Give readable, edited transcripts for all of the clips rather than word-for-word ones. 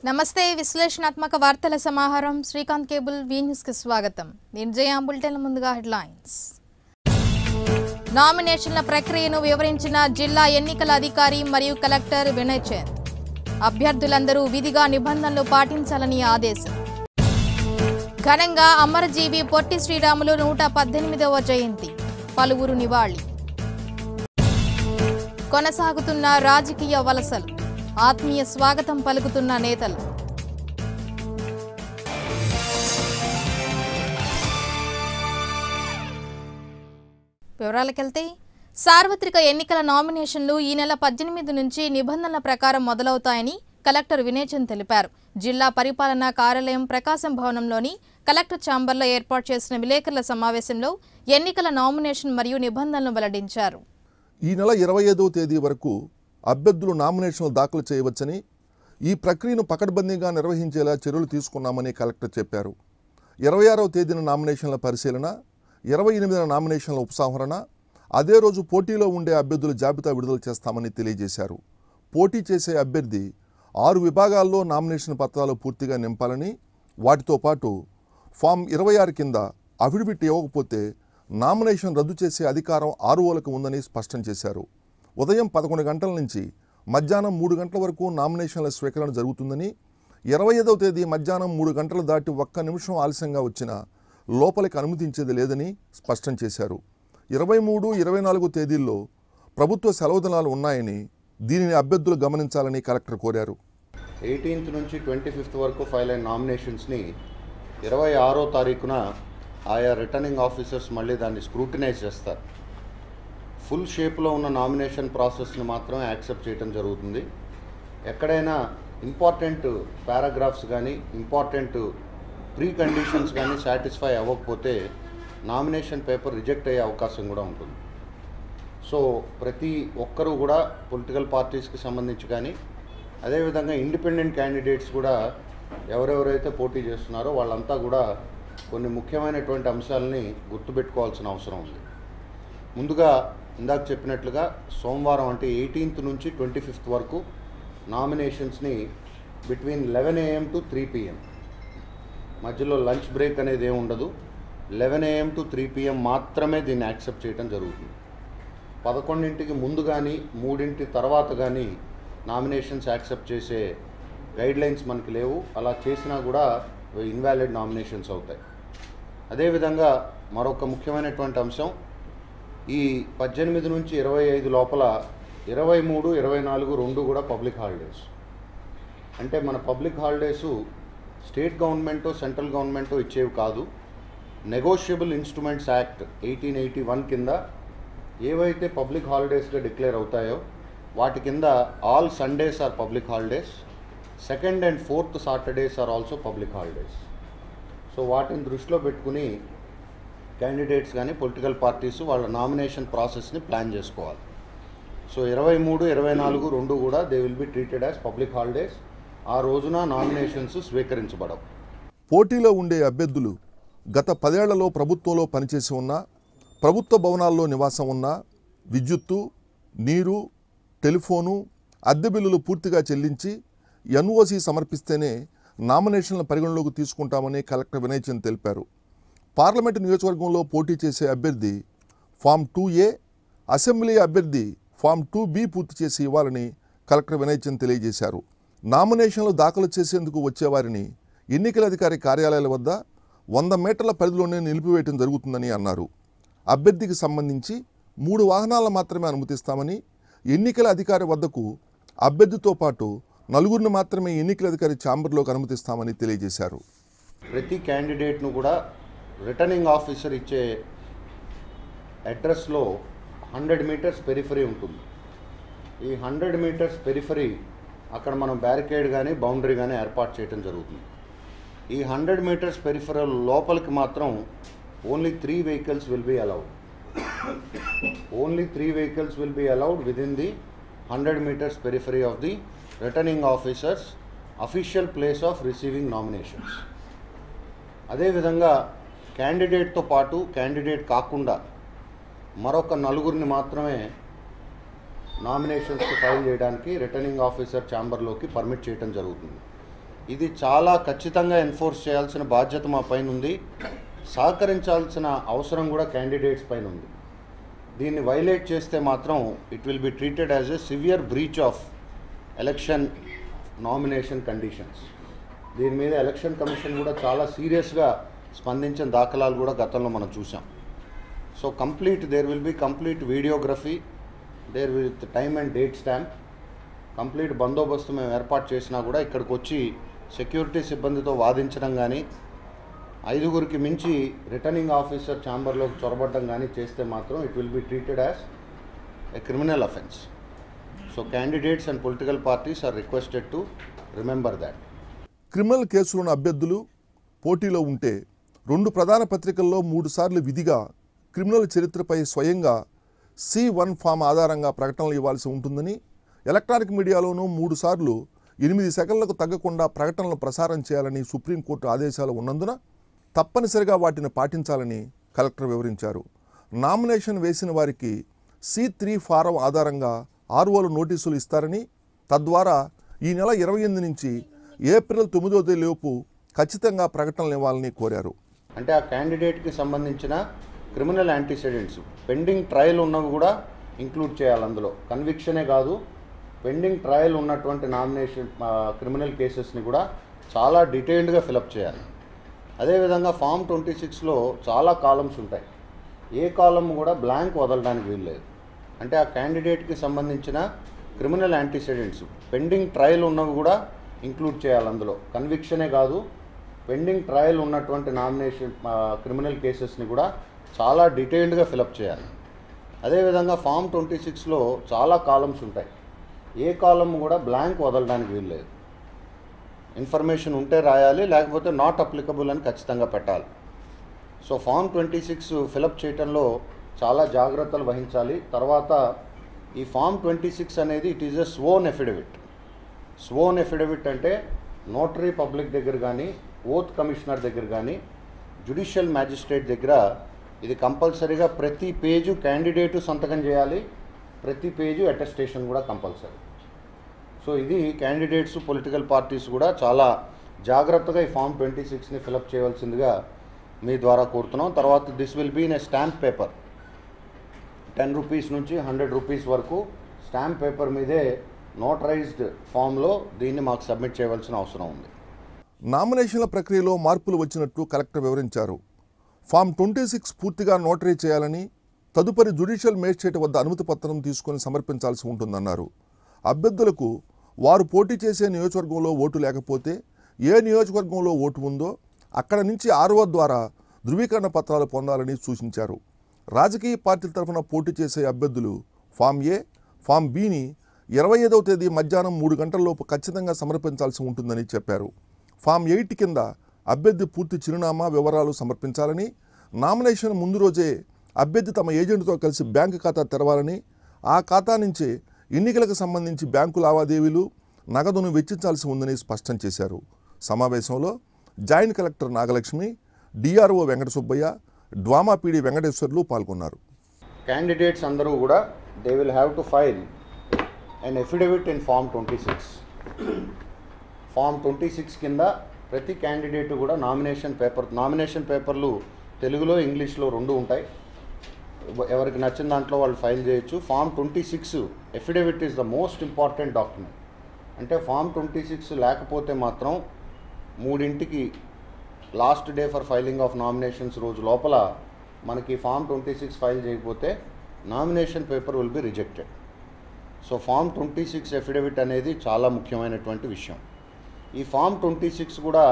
నమస్తే విశ్లేషణాత్మక వార్తల సమాహారం శ్రీకాంత్ కేబుల్ వి న్యూస్ కి స్వాగతం. నేను జయ బులెటిన్ ముందుగా హెడ్లైన్స్. నామినేషన్ల ప్రక్రియను వివరించిన జిల్లా ఎన్నికల అధికారి మరియు కలెక్టర్ వినయ్ చంద్. అభ్యర్థులందరూ విధిగా నిబంధనలు పాటించాలని ఆదేశం. ఘనంగా అమరజీవి పొట్టి శ్రీరాములు 118వ జయంతి. పలువురు నివాళి. కొనసాగుతున్న రాజకీయ వలసలు. ఆత్మీయ స్వాగతం పలుకుతున్న నేతలు. వివరాలకెళ్తే సార్వత్రిక ఎన్నికల నామినేషన్లు ఈ నెల 18 నుంచి నిబంధనల ప్రకారం మొదలవుతాయని కలెక్టర్ వినయ్ చంద్ తెలిపారు. జిల్లా పరిపాలనా కార్యాలయం ప్రకాశం భవనంలోని కలెక్టర్ ఛాంబర్లో ఏర్పాటు చేసిన విలేకరుల సమావేశంలో ఎన్నికల నామినేషన్ మరియు నిబంధనలను వెల్లడించారు. ఈ నెల 25వ తేదీ వరకు అభ్యర్థులు నామినేషన్లు దాఖలు చేయవచ్చని, ఈ ప్రక్రియను పకడ్బందీగా నిర్వహించేలా చర్యలు తీసుకున్నామని కలెక్టర్ చెప్పారు. 26వ తేదీన నామినేషన్ల పరిశీలన, 28న నామినేషన్ల ఉపసంహరణ, అదే రోజు పోటీలో ఉండే అభ్యర్థుల జాబితా విడుదల చేస్తామని తెలియజేశారు. పోటీ చేసే అభ్యర్థి 6 విభాగాల్లో నామినేషన్ పత్రాలు పూర్తిగా నింపాలని, వాటితో పాటు ఫామ్ 26 కింద అఫిడవిట్ ఇవ్వకపోతే నామినేషన్ రద్దు చేసే అధికారం ROలకు ఉందని స్పష్టం చేశారు. ఉదయం 11 గంటల నుంచి మధ్యాహ్నం 3 గంటల వరకు నామినేషన్ల స్వీకరణ జరుగుతుందని, 25వ తేదీ మధ్యాహ్నం 3 గంటలు దాటి 1 నిమిషం ఆలస్యంగా వచ్చినా లోపలికి అనుమతించేది లేదని స్పష్టం చేశారు. 23, 24 తేదీల్లో ప్రభుత్వ సెలవు దినాలు ఉన్నాయని, దీనిని అభ్యర్థులు గమనించాలని కలెక్టర్ కోరారు. 18th నుంచి 25th వరకు ఫైల్ అయిన నామినేషన్స్ని 26వ తారీఖున ఆయా రిటర్నింగ్ ఆఫీసర్స్ మళ్ళీ దాన్ని స్క్రూటినైజ్ చేస్తారు. ఫుల్ షేప్లో ఉన్న నామినేషన్ ప్రాసెస్ని మాత్రమే యాక్సెప్ట్ చేయడం జరుగుతుంది. ఎక్కడైనా ఇంపార్టెంట్ పారాగ్రాఫ్స్ కానీ ఇంపార్టెంట్ ప్రీ కండిషన్స్ కానీ సాటిస్ఫై అవ్వకపోతే నామినేషన్ పేపర్ రిజెక్ట్ అయ్యే అవకాశం కూడా ఉంటుంది. సో ప్రతి ఒక్కరూ కూడా పొలిటికల్ పార్టీస్కి సంబంధించి కానీ, అదేవిధంగా ఇండిపెండెంట్ క్యాండిడేట్స్ కూడా ఎవరెవరైతే పోటీ చేస్తున్నారో వాళ్ళంతా కూడా కొన్ని ముఖ్యమైనటువంటి అంశాలని గుర్తుపెట్టుకోవాల్సిన అవసరం ఉంది. ముందుగా ఇందాక చెప్పినట్లుగా సోమవారం అంటే 18th నుంచి 25th వరకు నామినేషన్స్ని బిట్వీన్ 11 AM to 3 PM, మధ్యలో లంచ్ బ్రేక్ అనేది ఏమి ఉండదు. 11 AM to 3 PM మాత్రమే దీన్ని యాక్సెప్ట్ చేయడం జరుగుతుంది. 11ంటికి ముందు కానీ 3 తర్వాత కానీ నామినేషన్స్ యాక్సెప్ట్ చేసే గైడ్లైన్స్ మనకి లేవు. అలా చేసినా కూడా ఇన్వాలిడ్ నామినేషన్స్ అవుతాయి. అదేవిధంగా మరొక ముఖ్యమైనటువంటి అంశం, ఈ 18 నుంచి 25 లోపల 23, 24 రెండు కూడా పబ్లిక్ హాలిడేస్. అంటే మన పబ్లిక్ హాలిడేసు స్టేట్ గవర్నమెంటో సెంట్రల్ గవర్నమెంటో ఇచ్చేవి కాదు. నెగోషియబుల్ ఇన్స్ట్రుమెంట్స్ యాక్ట్ 1881 కింద ఏవైతే పబ్లిక్ హాలిడేస్గా డిక్లేర్ అవుతాయో వాటి కింద all Sundays are public holidays, 2nd and 4th Saturdays are also public holidays. So వాటిని దృష్టిలో పెట్టుకుని క్యాండిడేట్స్ కానీ పొలిటికల్ పార్టీస్ వాళ్ళ నామినేషన్ ప్రాసెస్ని ప్లాన్ చేసుకోవాలి. సో 23, 24 రెండు కూడా they will be treated as public holidays. ఆ రోజున నామినేషన్స్ స్వీకరించబడవు. పోటీలో ఉండే అభ్యర్థులు గత 10 ఏళ్లలో ప్రభుత్వంలో పనిచేసి ఉన్నా, ప్రభుత్వ భవనాల్లో నివాసం ఉన్నా, విద్యుత్తు, నీరు, టెలిఫోను, అద్దె బిల్లులు పూర్తిగా చెల్లించి NOC సమర్పిస్తేనే నామినేషన్ల పరిగణలోకి తీసుకుంటామని కలెక్టర్ వినయ్ చంద్ తెలిపారు. పార్లమెంటు నియోజకవర్గంలో పోటీ చేసే అభ్యర్థి ఫామ్ 2A, అసెంబ్లీ అభ్యర్థి ఫామ్ 2B పూర్తి చేసి ఇవ్వాలని కలెక్టర్ వినయ్ చంద్ తెలియజేశారు. నామినేషన్లు దాఖలు చేసేందుకు వచ్చేవారిని ఎన్నికల అధికారి కార్యాలయాల వద్ద 100 మీటర్ల పరిధిలోనే నిలిపివేయడం జరుగుతుందని అన్నారు. అభ్యర్థికి సంబంధించి 3 వాహనాలను మాత్రమే అనుమతిస్తామని, ఎన్నికల అధికారి వద్దకు అభ్యర్థితో పాటు 4 మాత్రమే ఎన్నికల అధికారి ఛాంబర్లోకి అనుమతిస్తామని తెలియజేశారు. ప్రతి క్యాండిడేట్ను కూడా రిటర్నింగ్ ఆఫీసర్ ఇచ్చే అడ్రస్లో 100 మీటర్స్ పెరిఫరీ ఉంటుంది. ఈ 100 మీటర్స్ పెరిఫరీ అక్కడ మనం బ్యారికేడ్ కానీ బౌండరీ కానీ ఏర్పాటు చేయడం జరుగుతుంది. ఈ 100 మీటర్స్ పెరిఫరల్ లోపలికి మాత్రం only 3 vehicles will be allowed. Only 3 vehicles will be allowed within the 100 metres periphery of the returning officers official place of receiving nominations. అదేవిధంగా క్యాండిడేట్తో పాటు క్యాండిడేట్ కాకుండా మరొక 4 మాత్రమే నామినేషన్స్కి ఫైల్ చేయడానికి రిటర్నింగ్ ఆఫీసర్ ఛాంబర్లోకి పర్మిట్ చేయడం జరుగుతుంది. ఇది చాలా ఖచ్చితంగా ఎన్ఫోర్స్ చేయాల్సిన బాధ్యత మా పైన ఉంది. సహకరించాల్సిన అవసరం కూడా క్యాండిడేట్స్ పైన ఉంది. దీన్ని వైలేట్ చేస్తే మాత్రం it will be treated as a severe breach of election nomination conditions. దీని మీద ఎలక్షన్ కమిషన్ కూడా చాలా సీరియస్గా స్పందించిన దాఖలాలు కూడా గతంలో మనం చూసాం. So there will be complete videography, there with time and date stamp, complete బందోబస్తు మేము ఏర్పాటు చేసినా కూడా ఇక్కడికి వచ్చి సెక్యూరిటీ సిబ్బందితో వాదించడం కానీ, 5గురికి మించి రిటర్నింగ్ ఆఫీసర్ ఛాంబర్లోకి చొరబడడం కానీ చేస్తే మాత్రం it will be treated as a criminal offence. So candidates and political parties are requested to remember that. Criminal కేసులున్న అభ్యర్థులు పోటీలో ఉంటే 2 ప్రధాన పత్రికల్లో 3 సార్లు విధిగా క్రిమినల్ చరిత్రపై స్వయంగా C1 ఫామ్ ఆధారంగా ప్రకటనలు ఇవ్వాల్సి ఉంటుందని, ఎలక్ట్రానిక్ మీడియాలోనూ 3 సార్లు 8 సెకన్లకు తగ్గకుండా ప్రకటనలు ప్రసారం చేయాలని సుప్రీంకోర్టు ఆదేశాలు ఉన్నందున తప్పనిసరిగా వాటిని పాటించాలని కలెక్టర్ వివరించారు. నామినేషన్ వేసిన వారికి C3 ఫారం ఆధారంగా ROలు నోటీసులు ఇస్తారని, తద్వారా ఈ నెల 28 నుంచి ఏప్రిల్ 9వ తేదీలోపు ఖచ్చితంగా ప్రకటనలు ఇవ్వాలని కోరారు. అంటే ఆ క్యాండిడేట్కి సంబంధించిన క్రిమినల్ యాంటీసెడెంట్స్ పెండింగ్ ట్రయల్ ఉన్నవి కూడా ఇంక్లూడ్ చేయాలి. అందులో కన్విక్షనే కాదు, పెండింగ్ ట్రయల్ ఉన్నటువంటి నామినేషన్ క్రిమినల్ కేసెస్ని కూడా చాలా డీటెయిల్డ్గా ఫిలప్ చేయాలి. అదేవిధంగా ఫామ్ 26లో చాలా కాలమ్స్ ఉంటాయి. ఏ కాలమ్ కూడా బ్లాంక్ వదలడానికి వీల్లేదు. అంటే ఆ క్యాండిడేట్కి సంబంధించిన క్రిమినల్ యాంటీసెడెంట్స్ పెండింగ్ ట్రయల్ ఉన్నవి కూడా ఇంక్లూడ్ చేయాలి. అందులో కన్విక్షనే కాదు, పెండింగ్ ట్రయల్ ఉన్నటువంటి నామినేషన్ క్రిమినల్ కేసెస్ని కూడా చాలా డీటెయిల్డ్గా ఫిలప్ చేయాలి. అదేవిధంగా ఫామ్ 26లో చాలా కాలమ్స్ ఉంటాయి. ఏ కాలమ్ కూడా బ్లాంక్ వదలడానికి వీల్లేదు. ఇన్ఫర్మేషన్ ఉంటే రాయాలి, లేకపోతే నాట్ అప్లికబుల్ అని ఖచ్చితంగా పెట్టాలి. సో ఫామ్ 26 ఫిలప్ చేయడంలో చాలా జాగ్రత్తలు వహించాలి. తర్వాత ఈ ఫామ్ 26 అనేది it is a sworn affidavit. Sworn affidavit అంటే నోటరీ పబ్లిక్ దగ్గర కానీ, ఓత్ కమిషనర్ దగ్గర కానీ, జ్యుడిషియల్ మ్యాజిస్ట్రేట్ దగ్గర ఇది కంపల్సరీగా ప్రతి పేజు క్యాండిడేటు సంతకం చేయాలి, ప్రతి పేజు అటెస్టేషన్ కూడా కంపల్సరీ. సో ఇది క్యాండిడేట్స్ పొలిటికల్ పార్టీస్ కూడా చాలా జాగ్రత్తగా ఈ ఫామ్ 26ని ఫిలప్ చేయవలసిందిగా మీ ద్వారా కోరుతున్నాం. తర్వాత this will be in a stamp paper, 10 rupees నుంచి 100 రూపీస్ వరకు స్టాంప్ పేపర్ మీదే నోటరైజ్డ్ ఫామ్లో దీన్ని మాకు సబ్మిట్ చేయవలసిన అవసరం ఉంది. నామినేషన్ల ప్రక్రియలో మార్పులు వచ్చినట్టు కలెక్టర్ వివరించారు. ఫామ్ 26 పూర్తిగా నోటరీ చేయాలని, తదుపరి జ్యుడిషియల్ మేజిస్ట్రేట్ వద్ద అనుమతి పత్రం తీసుకొని సమర్పించాల్సి ఉంటుందన్నారు. అభ్యర్థులకు వారు పోటీ చేసే నియోజకవర్గంలో ఓటు లేకపోతే ఏ నియోజకవర్గంలో ఓటు ఉందో అక్కడ నుంచి RO ద్వారా ధృవీకరణ పత్రాలు పొందాలని సూచించారు. రాజకీయ పార్టీల తరఫున పోటీ చేసే అభ్యర్థులు ఫామ్ ఏ, ఫామ్ బిని 25వ తేదీ మధ్యాహ్నం 3 గంటలలోపు ఖచ్చితంగా సమర్పించాల్సి ఉంటుందని చెప్పారు. ఫామ్ 8 కింద అభ్యర్థి పూర్తి చిరునామా వివరాలు సమర్పించాలని, నామినేషన్ ముందు రోజే అభ్యర్థి తమ ఏజెంట్తో కలిసి బ్యాంకు ఖాతా తెరవాలని, ఆ ఖాతా నుంచి ఎన్నికలకు సంబంధించి బ్యాంకు లావాదేవీలు, నగదును వెచ్చించాల్సి ఉందని స్పష్టం చేశారు. సమావేశంలో joint collector Nagalakshmi, DRO Venkata Subbaiah, DWAMA PD Venkateswarlu పాల్గొన్నారు. క్యాండిడేట్స్ అందరూ కూడా they will have to file and affidavit in form 26. Form 26 కింద ప్రతి క్యాండిడేట్ కూడా నామినేషన్ పేపర్లు తెలుగులో ఇంగ్లీష్లో 2 ఉంటాయి. ఎవరికి నచ్చిన దాంట్లో వాళ్ళు ఫైల్ చేయొచ్చు. Form 26 affidavit is the most important document. అంటే ఫామ్ 26 లేకపోతే మాత్రం 3ంటికి last day for filing of nominations రోజు లోపల మనకి ఫామ్ 26 ఫైల్ చేయకపోతే nomination paper will be rejected. So form 26 affidavit అనేది చాలా ముఖ్యమైనటువంటి విషయం. ఈ ఫామ్ 26 కూడా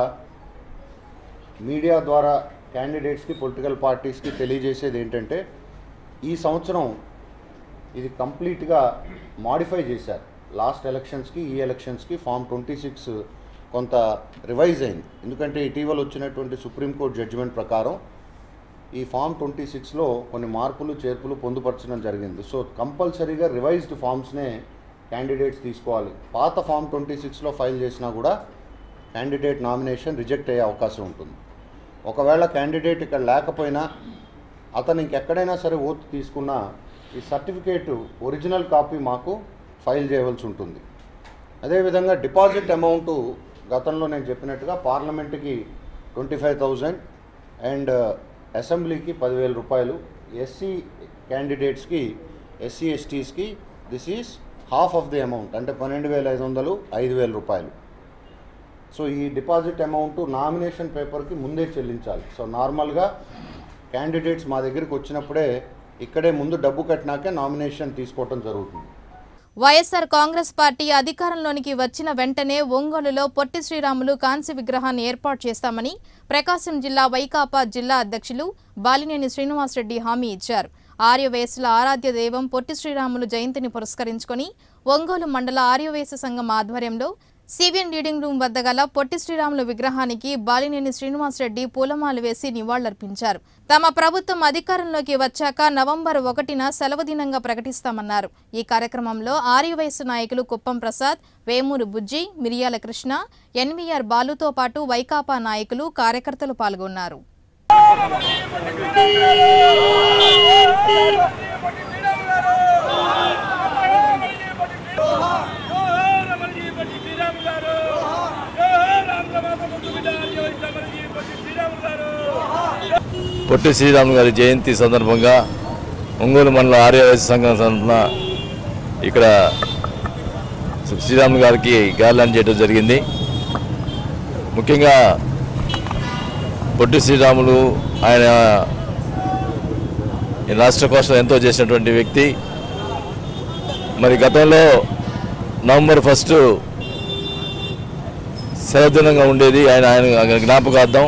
మీడియా ద్వారా క్యాండిడేట్స్కి, పొలిటికల్ పార్టీస్కి తెలియజేసేది ఏంటంటే ఈ సంవత్సరం ఇది కంప్లీట్గా మాడిఫై చేశారు. లాస్ట్ ఎలక్షన్స్కి ఈ ఎలక్షన్స్కి ఫామ్ 26 కొంత రివైజ్ అయింది. ఎందుకంటే ఇటీవల వచ్చినటువంటి సుప్రీంకోర్టు జడ్జిమెంట్ ప్రకారం ఈ ఫామ్ 26లో కొన్ని మార్పులు చేర్పులు పొందుపరచడం జరిగింది. సో కంపల్సరీగా రివైజ్డ్ ఫామ్స్నే క్యాండిడేట్స్ తీసుకోవాలి. పాత ఫామ్ 26లో ఫైల్ చేసినా కూడా క్యాండిడేట్ నామినేషన్ రిజెక్ట్ అయ్యే అవకాశం ఉంటుంది. ఒకవేళ క్యాండిడేట్ ఇక్కడ లేకపోయినా అతను ఇంకెక్కడైనా సరే ఓత్ తీసుకున్నా ఈ సర్టిఫికేట్ ఒరిజినల్ కాపీ మాకు ఫైల్ చేయవలసి ఉంటుంది. అదేవిధంగా డిపాజిట్ అమౌంట్ గతంలో నేను చెప్పినట్టుగా పార్లమెంట్కి 25,000 అండ్ అసెంబ్లీకి 10,000 రూపాయలు, ఎస్సీ క్యాండిడేట్స్కి ఎస్సీ ఎస్టీస్కి this is half of the amount, అంటే 12,500 5,000 రూపాయలు. సో ఈ డిపాజిట్ అమౌంట్ నామినేషన్ పేపర్కి ముందే చెల్లించాలి. సో నార్మల్గా క్యాండిడేట్స్ మా దగ్గరికి వచ్చినప్పుడే ఇక్కడే ముందు డబ్బు కట్టినాకే నామినేషన్ తీసుకోవటం జరుగుతుంది. వైఎస్ఆర్ కాంగ్రెస్ పార్టీ అధికారంలోనికి వచ్చిన వెంటనే ఒంగోలులో పొట్టి శ్రీరాములు కాంస్య విగ్రహాన్ని ఏర్పాటు చేస్తామని ప్రకాశం జిల్లా వైకాపా జిల్లా అధ్యక్షులు బాలినేని శ్రీనివాసరెడ్డి హామీ ఇచ్చారు. ఆర్యవేసుల ఆరాధ్య దైవం పొట్టి శ్రీరాములు జయంతిని పురస్కరించుకొని ఒంగోలు మండల ఆర్యవేశ సంఘం ఆధ్వర్యంలో సివిఎన్ రీడింగ్ రూమ్ వద్ద గల పొట్టి శ్రీరాములు విగ్రహానికి బాలినేని శ్రీనివాసరెడ్డి పూలమాలు వేసి నివాళులర్పించారు. తమ ప్రభుత్వం అధికారంలోకి వచ్చాక నవంబర్ 1న సెలవు దినంగా ప్రకటిస్తామన్నారు. ఈ కార్యక్రమంలో ఆర్యవైశ్య నాయకులు కుప్పం ప్రసాద్, వేమూరు బుజ్జి, మిరియాల కృష్ణ, ఎన్వీఆర్ బాలుతో పాటు వైకాపా నాయకులు, కార్యకర్తలు పాల్గొన్నారు. పొట్టి శ్రీరాములు గారి జయంతి సందర్భంగా ఒంగోలు మండల ఆర్యవైశ్య సంఘం తరఫున ఇక్కడ శ్రీరాములు గారికి గార్లాండ్ చేయడం జరిగింది. ముఖ్యంగా పొట్టి శ్రీరాములు ఆయన రాష్ట్ర కోసం ఎంతో చేసినటువంటి వ్యక్తి. మరి గతంలో నవంబర్ 1 సెలవు దినంగా ఉండేది, ఆయన జ్ఞాపకార్థం.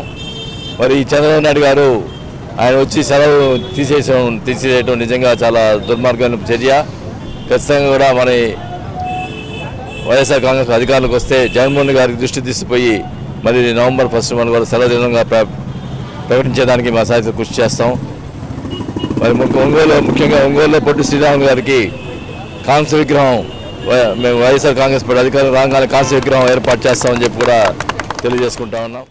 మరి చంద్రబాబు నాయుడు గారు ఆయన వచ్చి సెలవు తీసేయడం నిజంగా చాలా దుర్మార్గమైన చర్య. ఖచ్చితంగా కూడా మన వైఎస్ఆర్ కాంగ్రెస్ అధికారులకు వస్తే జగన్మోహన్ గారికి దృష్టి తీసిపోయి మరి నవంబర్ 1 మనం కూడా సెలవు దినంగా ప్రకటించేదానికి మా సాయంత్రం కృషి చేస్తాం. మరి ముఖ్యంగా ఒంగోలులో పొట్టి శ్రీరాములు గారికి కాంస్య విగ్రహం మేము వైఎస్ఆర్ కాంగ్రెస్ పార్టీ అధికారులు రాగానే కాంస్య విగ్రహం ఏర్పాటు చేస్తామని చెప్పి కూడా తెలియజేసుకుంటా ఉన్నాం.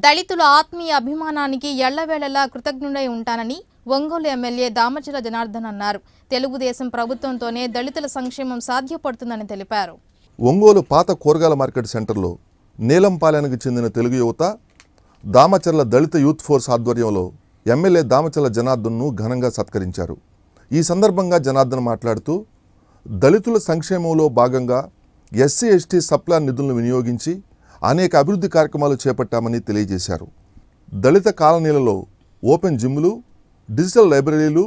దళితుల ఆత్మీయ అభిమానానికి ఎళ్లవేళలా కృతజ్ఞుడై ఉంటానని ఒంగోలు ఎమ్మెల్యే దామచల జనార్దన్ అన్నారు. తెలుగుదేశం ప్రభుత్వంతోనే దళితుల సంక్షేమం సాధ్యపడుతుందని తెలిపారు. ఒంగోలు పాత కూరగాయల మార్కెట్ సెంటర్లో నీలంపాలెనికి చెందిన తెలుగు యువత దామచర్ల దళిత యూత్ ఫోర్స్ ఆధ్వర్యంలో ఎమ్మెల్యే దామచల జనార్దన్ను ఘనంగా సత్కరించారు. ఈ సందర్భంగా జనార్దన్ మాట్లాడుతూ దళితుల సంక్షేమంలో భాగంగా ఎస్సీ ఎస్టీ సప్లాన్ నిధులను వినియోగించి అనేక అభివృద్ధి కార్యక్రమాలు చేపట్టామని తెలియజేశారు. దళిత కాలనీలలో ఓపెన్ జిమ్లు, డిజిటల్ లైబ్రరీలు,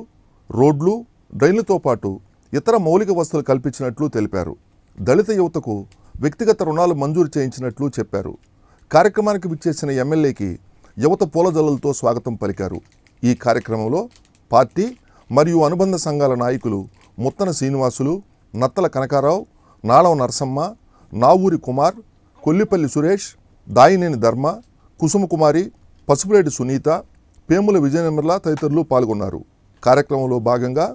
రోడ్లు, డ్రైన్లతో పాటు ఇతర మౌలిక వసతులు కల్పించినట్లు తెలిపారు. దళిత యువతకు వ్యక్తిగత రుణాలు మంజూరు చేయించినట్లు చెప్పారు. కార్యక్రమానికి విచ్చేసిన ఎమ్మెల్యేకి యువత పూలజల్లులతో స్వాగతం పలికారు. ఈ కార్యక్రమంలో పార్టీ మరియు అనుబంధ సంఘాల నాయకులు ముత్తన శ్రీనివాసులు, నత్తల కనకారావు, నాళం నరసమ్మ, నావూరి కుమార్, కొల్లిపల్లి సురేష్, దాయినేని ధర్మ, కుసుమకుమారి, పసుపులేటి సునీత, పేముల విజయనిర్మల తదితరులు పాల్గొన్నారు. కార్యక్రమంలో భాగంగా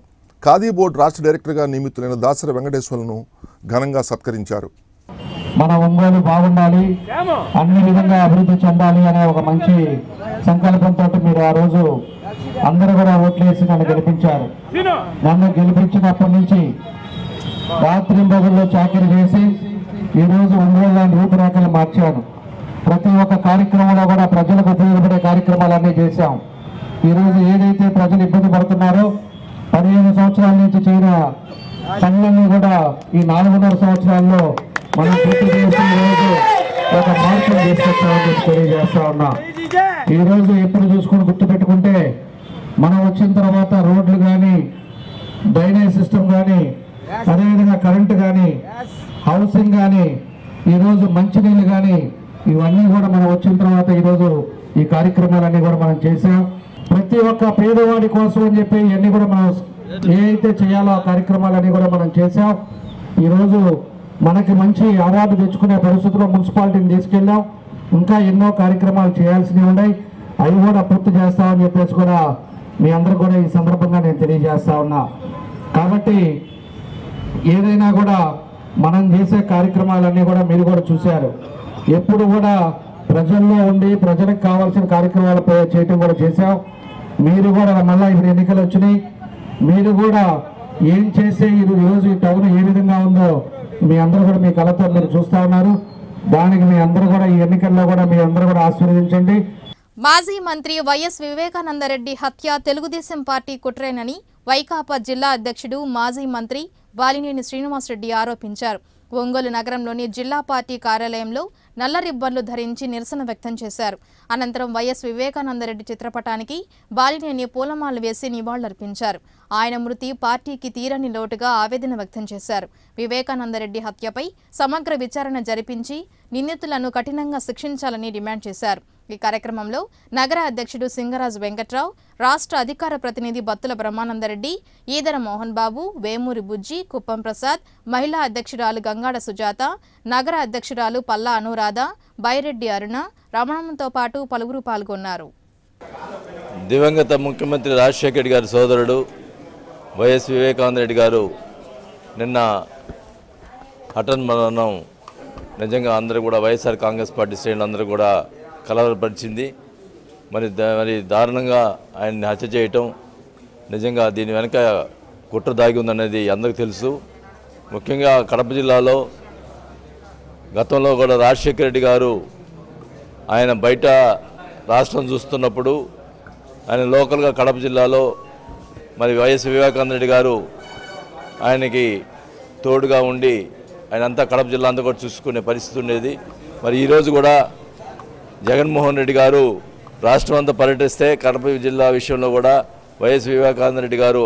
ఖాదీ బోర్డు రాష్ట్ర డైరెక్టర్గా నియమితులైన దాసరి వెంకటేశ్వర్లను ఘనంగా సత్కరించారు. మన ఒంగోలు బాగుండాలి, అన్ని విధంగా అభివృద్ధి చెందాలి అనే ఒక మంచి సంకల్పంతో మీరు ఆ రోజు అందరూ కూడా ఓట్లేసి నన్ను గెలిపించారు. నన్ను గెలిపించినప్పటి నుంచి రాత్రింబగుల్లో చాకరీ చేసి ఈరోజు ఒంగోలు రూపురేఖలు మార్చాను. ప్రతి ఒక్క కార్యక్రమంలో కూడా ప్రజలకు ఉపయోగపడే కార్యక్రమాలన్నీ చేశాం. ఈరోజు ఏదైతే ప్రజలు ఇబ్బంది పడుతున్నారో 15 సంవత్సరాల నుంచి చేయన పనులన్నీ కూడా ఈ 4.5 సంవత్సరాల్లో మనం పూర్తి చేసి ఈరోజు ఒక మార్పులు తీసుకొచ్చామని తెలియజేస్తా ఉన్నా. ఈరోజు ఎప్పుడు చూసుకొని గుర్తుపెట్టుకుంటే మనం వచ్చిన తర్వాత రోడ్లు కానీ, డ్రైనేజ్ సిస్టమ్ కానీ, అదేవిధంగా కరెంటు కానీ, హౌసింగ్ కానీ, ఈరోజు మంచినీళ్ళు కానీ, ఇవన్నీ కూడా మనం వచ్చిన తర్వాత ఈరోజు ఈ కార్యక్రమాలన్నీ కూడా మనం చేసాం. ప్రతి ఒక్క పేదవాడి కోసం అని చెప్పి ఇవన్నీ కూడా మనం ఏ అయితే చేయాలో ఆ కార్యక్రమాలన్నీ కూడా మనం చేసాం. ఈరోజు మనకి మంచి అవార్డు తెచ్చుకునే పరిస్థితుల్లో మున్సిపాలిటీని తీసుకెళ్ళాం. ఇంకా ఎన్నో కార్యక్రమాలు చేయాల్సినవి ఉన్నాయి, అవి కూడా పూర్తి చేస్తామని చెప్పేసి కూడా మీ అందరూ కూడా ఈ సందర్భంగా నేను తెలియజేస్తా ఉన్నా. కాబట్టి ఏదైనా కూడా మనం చేసే కార్యక్రమాలన్నీ కూడా మీరు కూడా చూశారు. ఎప్పుడు కూడా ప్రజల్లో ఉండి ప్రజలకు కావాల్సిన కార్యక్రమాలు చేయటం కూడా చేశాం. మీరు కూడా మళ్ళీ ఇప్పుడు ఎన్నికలు వచ్చినాయి, మీరు కూడా ఏం చేసే ఈరోజు ఈ టౌన్ ఏ విధంగా ఉందో మీ అందరూ కూడా మీ కళ్ళతో మీరు చూస్తూ ఉన్నారు. దానికి మీ అందరూ కూడా ఈ ఎన్నికల్లో కూడా మీ అందరూ కూడా ఆశీర్వదించండి. మాజీ మంత్రి వైఎస్ వివేకానందరెడ్డి హత్య తెలుగుదేశం పార్టీ కుట్రేనని వైకాపా జిల్లా అధ్యక్షుడు మాజీ మంత్రి బాలినేని శ్రీనివాసరెడ్డి ఆరోపించారు. ఒంగోలు నగరంలోని జిల్లా పార్టీ కార్యాలయంలో నల్ల రిబ్బన్లు ధరించి నిరసన వ్యక్తం చేశారు. అనంతరం వైఎస్ వివేకానందరెడ్డి చిత్రపటానికి బాలినేని పూలమాలలు వేసి నివాళులర్పించారు. ఆయన మృతి పార్టీకి తీరని లోటుగా ఆవేదన వ్యక్తం చేశారు. వివేకానందరెడ్డి హత్యపై సమగ్ర విచారణ జరిపించి నిందితులను కఠినంగా శిక్షించాలని డిమాండ్ చేశారు. ఈ కార్యక్రమంలో నగర అధ్యక్షుడు సింగరాజు వెంకట్రావు, రాష్ట్ర అధికార ప్రతినిధి బత్తుల బ్రహ్మానందరెడ్డి, ఈదర మోహన్ బాబు, వేమూరి బుజ్జి, కుప్పం ప్రసాద్, మహిళా అధ్యక్షురాలు గంగాడ సుజాత, నగర అధ్యక్షురాలు పల్లా అనురాధ, బైరెడ్డి అరుణ, రమణంతో పాటు పలువురు పాల్గొన్నారు. దివంగత ముఖ్యమంత్రి రాజశేఖర రెడ్డి గారి సోదరుడు వైఎస్ వివేకానందరెడ్డి గారు నిన్న హఠాన్మరణం నిజంగా అందరూ కూడా వైఎస్ఆర్ కాంగ్రెస్ పార్టీ శ్రేణులందరూ కూడా కలవరపరిచింది. మరి దారుణంగా ఆయన్ని హత్య చేయటం నిజంగా దీని వెనక కుట్ర దాగి ఉందనేది అందరికీ తెలుసు. ముఖ్యంగా కడప జిల్లాలో గతంలో కూడా రాజశేఖర రెడ్డి గారు ఆయన బయట రాష్ట్రం చూస్తున్నప్పుడు ఆయన లోకల్గా కడప జిల్లాలో మరి వైఎస్ వివేకానందరెడ్డి గారు ఆయనకి తోడుగా ఉండి ఆయన అంతా కడప జిల్లా అంతా కూడా చూసుకునే పరిస్థితి ఉండేది. మరి ఈరోజు కూడా జగన్మోహన్ రెడ్డి గారు రాష్ట్రం అంతా పర్యటిస్తే కడప జిల్లా విషయంలో కూడా వైఎస్ వివేకానందరెడ్డి గారు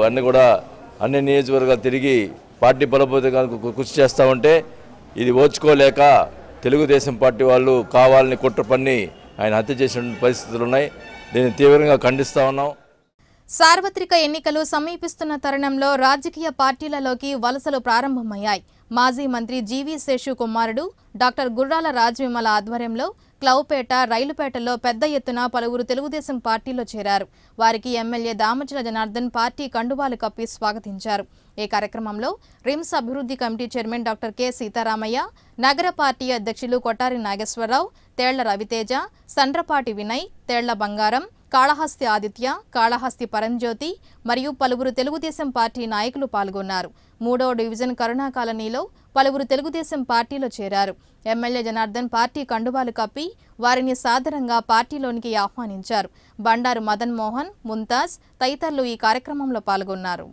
అన్ని నియోజకవర్గాలు తిరిగి పార్టీ బలోపేతానికి కృషి చేస్తూ ఉంటే ఇది ఓర్చుకోలేక తెలుగుదేశం పార్టీ వాళ్ళు కావాలని కుట్ర పన్ని ఆయన హత్య చేసిన పరిస్థితులు ఉన్నాయి. దీన్ని తీవ్రంగా ఖండిస్తూ ఉన్నాం. సార్వత్రిక ఎన్నికలు సమీపిస్తున్న తరుణంలో రాజకీయ పార్టీలలోకి వలసలు ప్రారంభమయ్యాయి. మాజీ మంత్రి జీవీ శేషు కుమారుడు డాక్టర్ గుర్రాల రాజవిమల ఆధ్వర్యంలో క్లౌపేట, రైలుపేటలో పెద్ద ఎత్తున పలువురు తెలుగుదేశం పార్టీలో చేరారు. వారికి ఎమ్మెల్యే దామచల జనార్దన్ పార్టీ కండువాలు కప్పి స్వాగతించారు. ఈ కార్యక్రమంలో రిమ్స్ అభివృద్ధి committee chairman doctor K Sitaramaiah, నగర పార్టీ అధ్యక్షులు కొట్టారి నాగేశ్వరరావు, తేళ్ల రవితేజ, సండ్రపాటి వినయ్, తేళ్ల బంగారం, కాళహస్తి ఆదిత్య, కాళహస్తి పరంజ్యోతి మరియు పలువురు తెలుగుదేశం పార్టీ నాయకులు పాల్గొన్నారు. 3వ డివిజన్ కరుణా కాలనీలో పలువురు తెలుగుదేశం పార్టీలో చేరారు. ఎమ్మెల్యే జనార్దన్ పార్టీ కండువాలు కప్పి వారిని సాదరంగా పార్టీలోనికి ఆహ్వానించారు. బండారు మదన్ మోహన్, ముంతాజ్ తదితరులు ఈ కార్యక్రమంలో పాల్గొన్నారు.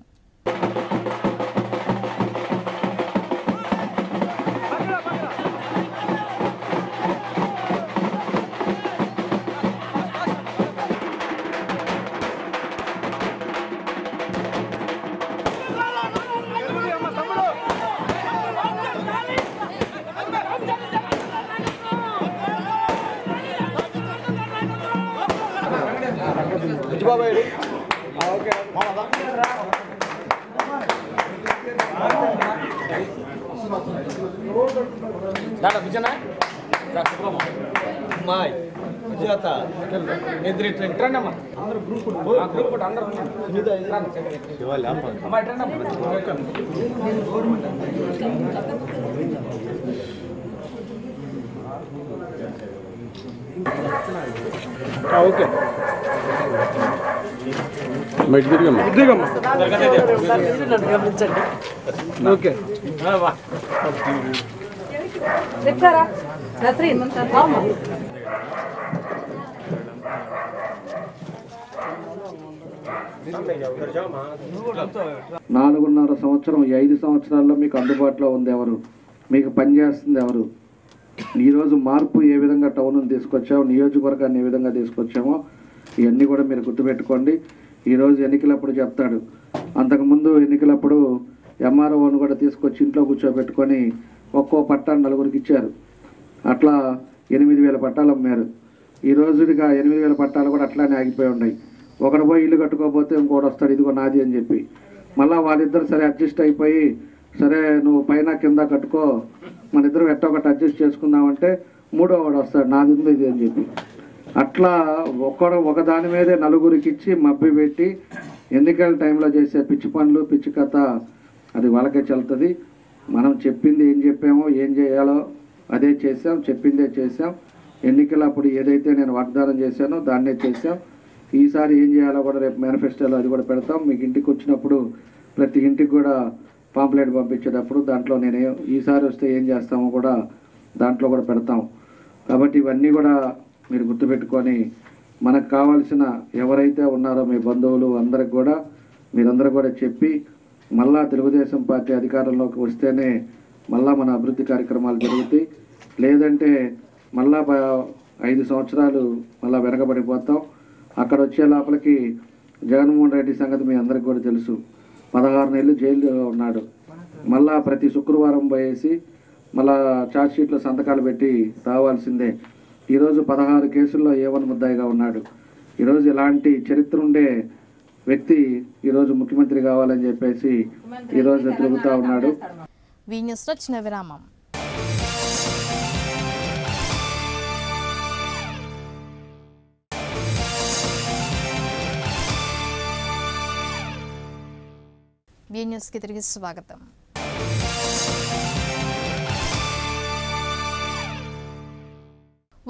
ఓకే ఓకే 4.5 సంవత్సరం, ఈ 5 సంవత్సరాల్లో మీకు అందుబాటులో ఉంది ఎవరు, మీకు పనిచేస్తుంది ఎవరు, ఈరోజు మార్పు ఏ విధంగా టౌన్ను తీసుకొచ్చామో, నియోజకవర్గాన్ని ఏ విధంగా తీసుకొచ్చామో ఇవన్నీ కూడా మీరు గుర్తుపెట్టుకోండి. ఈరోజు ఎన్నికలప్పుడు చెప్తాడు, అంతకుముందు ఎన్నికలప్పుడు ఎంఆర్ఓను కూడా తీసుకొచ్చి ఇంట్లో కూర్చోబెట్టుకొని ఒక్కో పట్టాన్ని 4గురికి ఇచ్చారు. అట్లా 8,000 పట్టాలు అమ్మారు. ఈ రోజుగా 8,000 పట్టాలు కూడా అట్లానే ఆగిపోయి ఉన్నాయి. ఒకడు పోయి ఇల్లు కట్టుకోకపోతే ఇంకోటి వస్తాడు, ఇదిగో నాది అని చెప్పి. మళ్ళీ వాళ్ళిద్దరు సరే అడ్జస్ట్ అయిపోయి, సరే నువ్వు పైన కింద కట్టుకో, మన ఇద్దరు ఎట్టో ఒకటి అడ్జస్ట్ చేసుకుందామంటే మూడో వాడు వస్తాడు, నాది ఉంది ఇది అని చెప్పి. అట్లా ఒక దాని మీదే 4గురికి ఇచ్చి మబ్బి పెట్టి ఎన్నికల టైంలో చేసే పిచ్చి పనులు, పిచ్చి కథ అది వాళ్ళకే చెల్తుంది. మనం చెప్పింది ఏం చెప్పామో, ఏం చేయాలో అదే చేసాం, చెప్పిందే చేసాం. ఎన్నికలప్పుడు ఏదైతే నేను వాగ్దానం చేశానో దాన్నే చేసాం. ఈసారి ఏం చేయాలో కూడా రేపు మేనిఫెస్టోలో అది కూడా పెడతాం. మీకు ఇంటికి వచ్చినప్పుడు ప్రతి ఇంటికి కూడా పాంప్లెట్ పంపించేటప్పుడు దాంట్లో నేను ఈసారి వస్తే ఏం చేస్తామో కూడా దాంట్లో కూడా పెడతాం. కాబట్టి ఇవన్నీ కూడా మీరు గుర్తుపెట్టుకొని మనకు కావాల్సిన ఎవరైతే ఉన్నారో మీ బంధువులు అందరికి కూడా మీరందరూ కూడా చెప్పి మళ్ళా తెలుగుదేశం పార్టీ అధికారంలోకి వస్తేనే మళ్ళా మన అభివృద్ధి కార్యక్రమాలు జరుగుతాయి. లేదంటే మళ్ళా 5 సంవత్సరాలు మళ్ళా వెనకబడిపోతాం. అక్కడ వచ్చే లోపలికి జగన్మోహన్ రెడ్డి సంగతి మీ అందరికి కూడా తెలుసు. 16 నెలలు జైల్లో ఉన్నాడు. మళ్ళా ప్రతి శుక్రవారం పోయేసి మళ్ళా ఛార్జ్షీట్లో సంతకాలు పెట్టి రావాల్సిందే. ఈరోజు 16 కేసుల్లో A1 ముద్దాయిగా ఉన్నాడు. ఈరోజు ఇలాంటి చరిత్ర ఉండే వ్యక్తి ఈరోజు ముఖ్యమంత్రి కావాలని చెప్పేసి ఈరోజు తిరుగుతూ ఉన్నాడు. వి న్యూస్లో చిన్న విరామం. వి న్యూస్కి తిరిగి స్వాగతం.